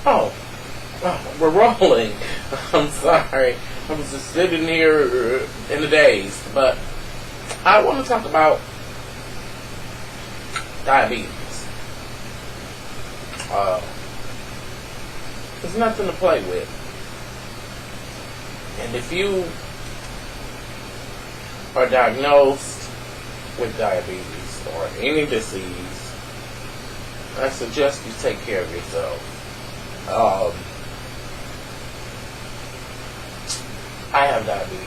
Oh, we're rolling. I'm sorry. I was just sitting here in the daze. But I want to talk about diabetes. It's nothing to play with. And if you are diagnosed with diabetes or any disease, I suggest you take care of yourself. I have diabetes,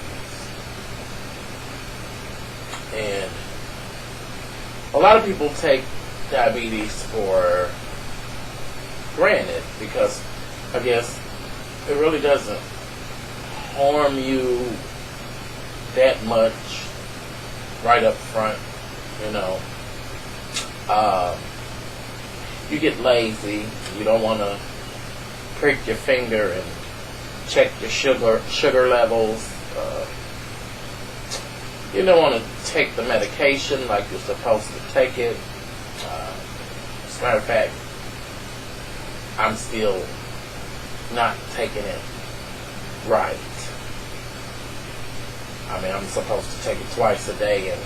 and a lot of people take diabetes for granted because I guess it really doesn't harm you that much right up front, you know. You get lazy. You don't want to prick your finger and check your sugar levels. You don't want to take the medication like you're supposed to take it. As a matter of fact, I'm still not taking it right. I mean, I'm supposed to take it twice a day, and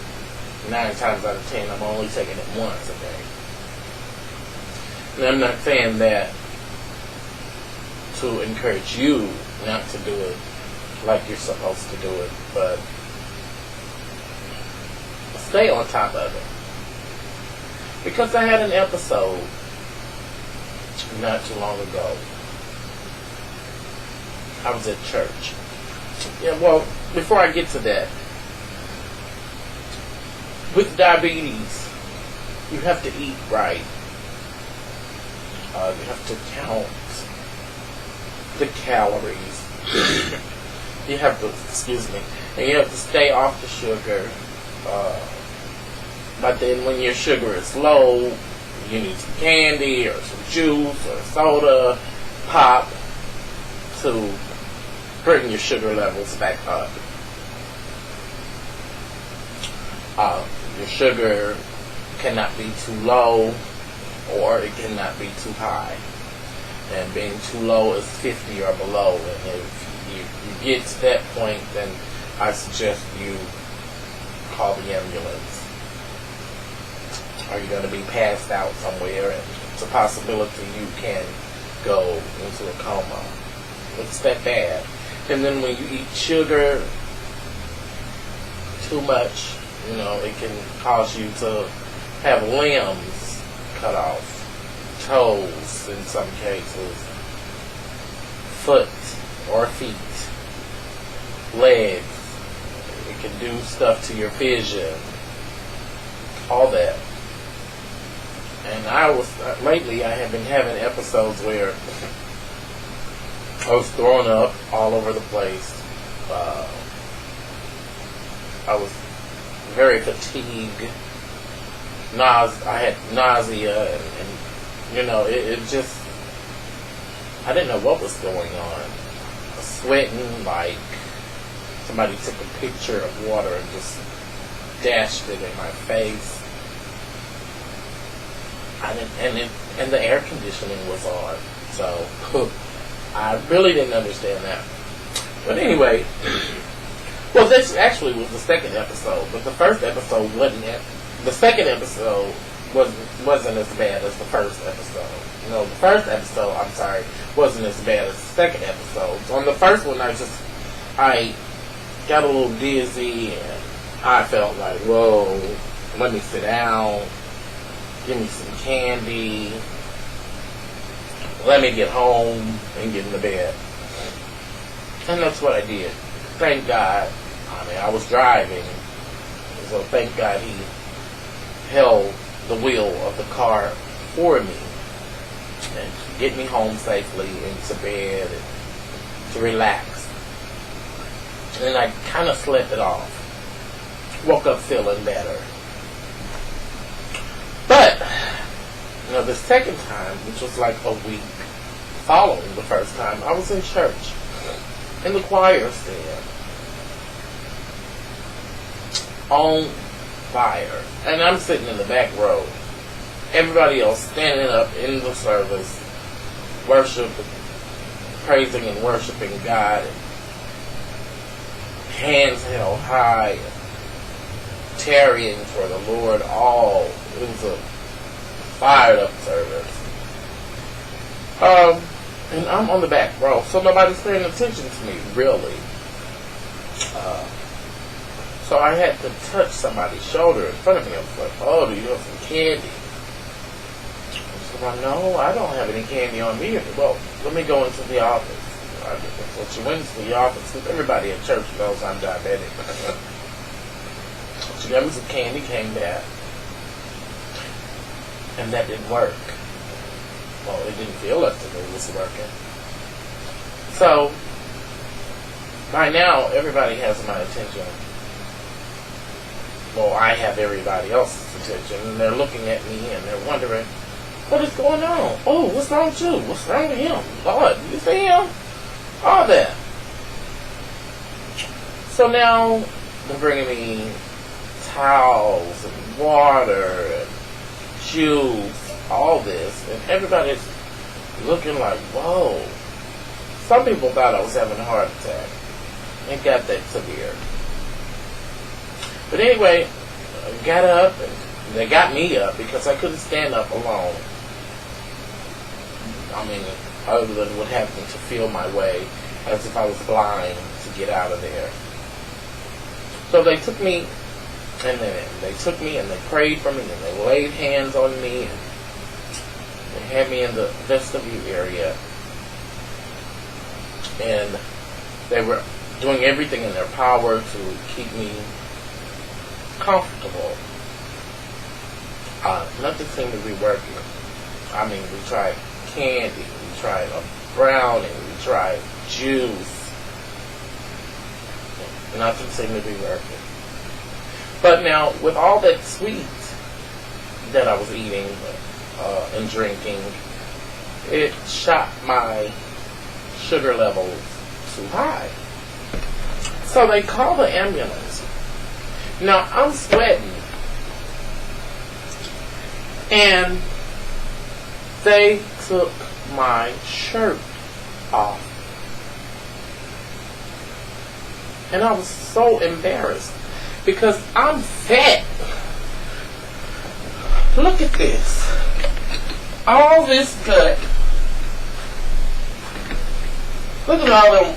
9 times out of 10, I'm only taking it once a day. And I'm not saying that to encourage you not to do it like you're supposed to do it, but stay on top of it. Because I had an episode not too long ago. I was at church. Yeah, well, before I get to that, with diabetes, you have to eat right. You have to count the calories. You have to, and you have to stay off the sugar. But then when your sugar is low, you need some candy or some juice or soda, pop, to bring your sugar levels back up. Your sugar cannot be too low or it cannot be too high. And being too low is 50 or below. And if you get to that point, then I suggest you call the ambulance. Or you're going to be passed out somewhere, and it's a possibility you can go into a coma. It's that bad. And then when you eat sugar too much, you know, it can cause you to have limbs cut off, toes in some cases, foot or feet, legs. It can do stuff to your vision, all that. And lately I have been having episodes where I was throwing up all over the place. I was very fatigued. I had nausea, and you know, it just, I didn't know what was going on. I was sweating like somebody took a picture of water and just dashed it in my face. And the air conditioning was on, so I really didn't understand that. But anyway, well, this actually was the second episode, but the first episode wasn't. The second episode wasn't as bad as the first episode. You know, the first episode, wasn't as bad as the second episode. So on the first one, I got a little dizzy, and I felt like, whoa, let me sit down. Give me some candy. Let me get home and get into bed. And that's what I did. Thank God. I mean, I was driving. So thank God he held the wheel of the car for me and get me home safely into bed and to relax. And I kind of slept it off. Woke up feeling better. But, you know, the second time, which was like a week following the first time, I was in church, in the choir stand, on fire. And I'm sitting in the back row. Everybody else standing up in the service, worship, praising and worshiping God, and hands held high, and tarrying for the Lord. All it was a fired up service. And I'm on the back row, so nobody's paying attention to me, really. So I had to touch somebody's shoulder in front of me. I was like, oh, do you have some candy? I said, well, no, I don't have any candy on me. Well, let me go into the office. So she went into the office, because everybody at church knows I'm diabetic. She got me some candy, came back, and that didn't work. Well, it didn't feel like it was working. So, by now, everybody has my attention. Well, I have everybody else's attention, and they're looking at me, and they're wondering, what is going on? Oh, what's wrong with you? What's wrong with him? Lord, you see him? All that. So now, they're bringing me towels, and water, and juice, all this, and everybody's looking like, whoa. Some people thought I was having a heart attack. It got that severe. But anyway, I got up, and they got me up because I couldn't stand up alone. I mean, other than what happened to feel my way as if I was blind to get out of there. So they took me, and they prayed for me, and they laid hands on me, and they had me in the vestibule area, and they were doing everything in their power to keep me comfortable. Nothing seemed to be working. I mean, we tried candy, we tried a brownie, we tried juice. Nothing seemed to be working. But now, with all that sweet that I was eating and drinking, it shot my sugar levels too high. So they called the ambulance. Now, I'm sweating. And they took my shirt off. And I was so embarrassed because I'm fat. Look at this. All this gut. Look at all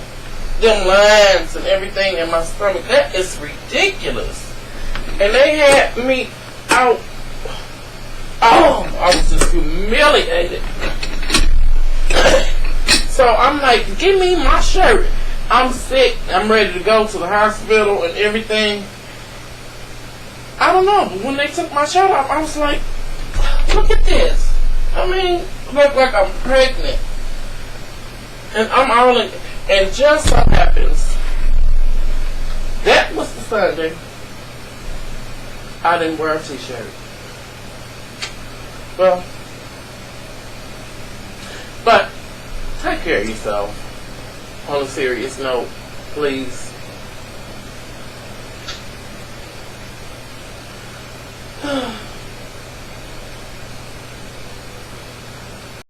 them lines and everything in my stomach. That is ridiculous. And they had me out. Oh, I was just humiliated. So I'm like, give me my shirt. I'm sick. I'm ready to go to the hospital and everything. I don't know, but when they took my shirt off, I was like, look at this. I mean, look like I'm pregnant. And I'm only, and just so happens, that was the Sunday I didn't wear a t-shirt. Well, but take care of yourself. On a serious note, please.